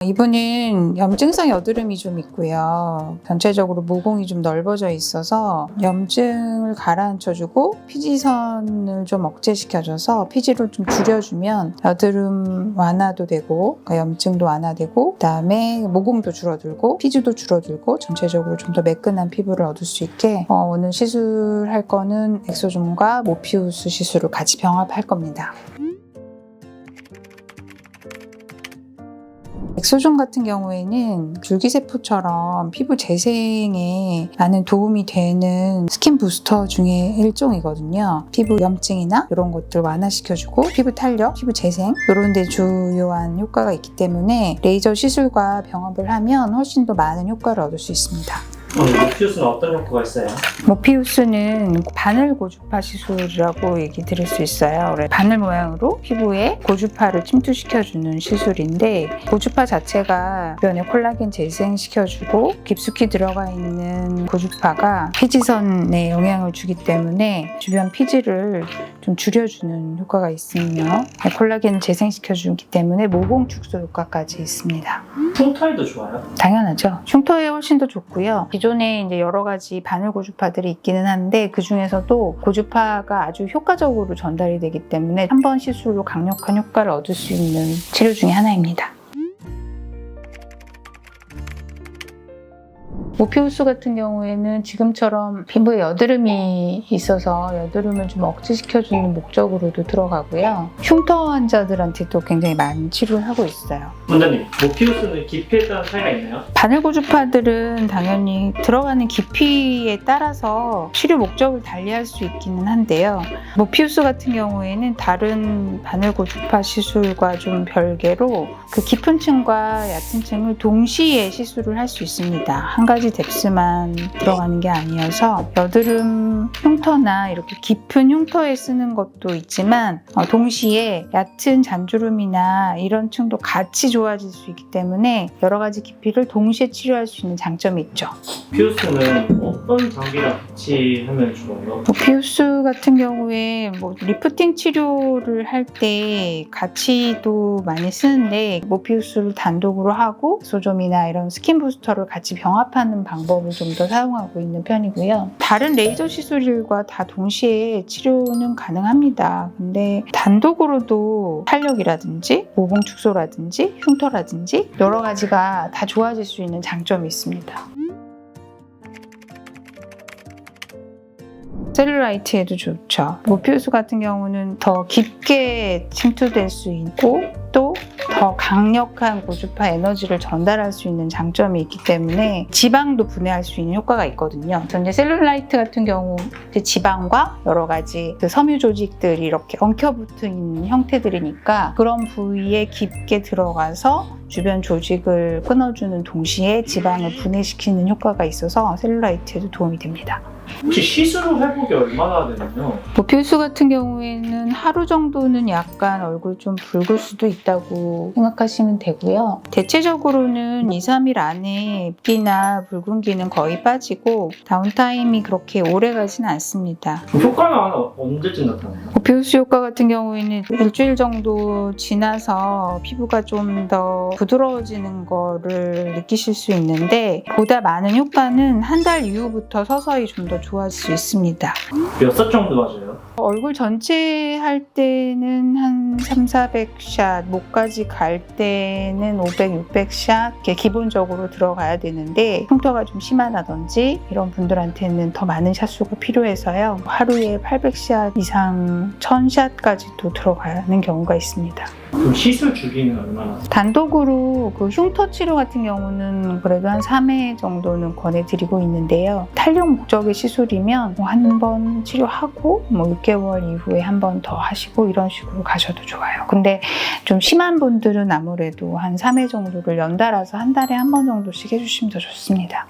이분은 염증성 여드름이 좀 있고요. 전체적으로 모공이 좀 넓어져 있어서 염증을 가라앉혀주고 피지선을 좀 억제시켜줘서 피지를 좀 줄여주면 여드름 완화도 되고 염증도 완화되고 그다음에 모공도 줄어들고 피지도 줄어들고 전체적으로 좀 더 매끈한 피부를 얻을 수 있게 오늘 시술할 거는 엑소좀과 모피우스 시술을 같이 병합할 겁니다. 엑소좀 같은 경우에는 줄기세포처럼 피부 재생에 많은 도움이 되는 스킨 부스터 중에 일종이거든요. 피부 염증이나 이런 것들 완화시켜주고 피부 탄력, 피부 재생 이런 데 주요한 효과가 있기 때문에 레이저 시술과 병합을 하면 훨씬 더 많은 효과를 얻을 수 있습니다. 모피우스는 어떤 효과가 있어요? 모피우스는 바늘 고주파 시술이라고 얘기 들을 수 있어요. 바늘 모양으로 피부에 고주파를 침투시켜주는 시술인데 고주파 자체가 주변에 콜라겐 재생시켜주고 깊숙이 들어가 있는 고주파가 피지선에 영향을 주기 때문에 주변 피지를 좀 줄여주는 효과가 있으며 콜라겐을 재생시켜주기 때문에 모공 축소 효과까지 있습니다. 흉터에도 좋아요? 당연하죠. 흉터에 훨씬 더 좋고요. 기존에 이제 여러 가지 바늘 고주파들이 있기는 한데 그 중에서도 고주파가 아주 효과적으로 전달이 되기 때문에 한 번 시술로 강력한 효과를 얻을 수 있는 치료 중에 하나입니다. 모피우스 같은 경우에는 지금처럼 피부에 여드름이 있어서 여드름을 좀 억제시켜주는 목적으로도 들어가고요. 흉터 환자들한테도 굉장히 많이 치료를 하고 있어요. 원장님, 모피우스는 깊이에 따른 차이가 있나요? 바늘 고주파들은 당연히 들어가는 깊이에 따라서 치료 목적을 달리할 수 있기는 한데요. 모피우스 같은 경우에는 다른 바늘 고주파 시술과 좀 별개로 그 깊은 층과 얕은 층을 동시에 시술을 할 수 있습니다. 한 가지 뎁스만 들어가는 게 아니어서 여드름 흉터나 이렇게 깊은 흉터에 쓰는 것도 있지만 동시에 얕은 잔주름이나 이런 층도 같이 좋아질 수 있기 때문에 여러 가지 깊이를 동시에 치료할 수 있는 장점이 있죠. 모피우스는 어떤 장비랑 같이 하면 좋아요? 모피우스 같은 경우에 리프팅 치료를 할 때 같이도 많이 쓰는데 모피우스를 단독으로 하고 엑소좀이나 이런 스킨 부스터를 같이 병합하는 방법을 좀 더 사용하고 있는 편이고요. 다른 레이저 시술과 다 동시에 치료는 가능합니다. 근데 단독으로도 탄력이라든지 모공 축소라든지 흉터라든지 여러 가지가 다 좋아질 수 있는 장점이 있습니다. 셀룰라이트에도 좋죠. 모피우스 같은 경우는 더 깊게 침투될 수 있고 또 더 강력한 고주파 에너지를 전달할 수 있는 장점이 있기 때문에 지방도 분해할 수 있는 효과가 있거든요. 전제 셀룰라이트 같은 경우 지방과 여러 가지 섬유 조직들이 이렇게 엉켜붙어 있는 형태들이니까 그런 부위에 깊게 들어가서 주변 조직을 끊어주는 동시에 지방을 분해시키는 효과가 있어서 셀룰라이트에도 도움이 됩니다. 혹시 시술 회복이 얼마나 되나요? 모피우스 같은 경우에는 하루 정도는 약간 얼굴 좀 붉을 수도 있다고 생각하시면 되고요. 대체적으로는 2, 3일 안에 붓기나 붉은기는 거의 빠지고 다운타임이 그렇게 오래 가지는 않습니다. 효과는 언제쯤 나타나요? 모피우스 효과 같은 경우에는 일주일 정도 지나서 피부가 좀 더 부드러워지는 거를 느끼실 수 있는데 보다 많은 효과는 한 달 이후부터 서서히 좀 더 좋아질 수 있습니다. 몇 샷 정도 맞아요? 얼굴 전체 할 때는 한 300-400샷, 목까지 갈 때는 500-600샷 이렇게 기본적으로 들어가야 되는데 흉터가 좀 심하다든지 이런 분들한테는 더 많은 샷수가 필요해서요. 하루에 800샷 이상 1000샷까지도 들어가는 경우가 있습니다. 그럼 시술 주기는 얼마나? 단독으로 그 흉터 치료 같은 경우는 그래도 한 3회 정도는 권해드리고 있는데요. 탄력 목적의 시술이면 한 번 치료하고 6개월 이후에 한 번 더 하시고 이런 식으로 가셔도 좋아요. 근데 좀 심한 분들은 아무래도 한 3회 정도를 연달아서 한 달에 한 번 정도씩 해주시면 더 좋습니다.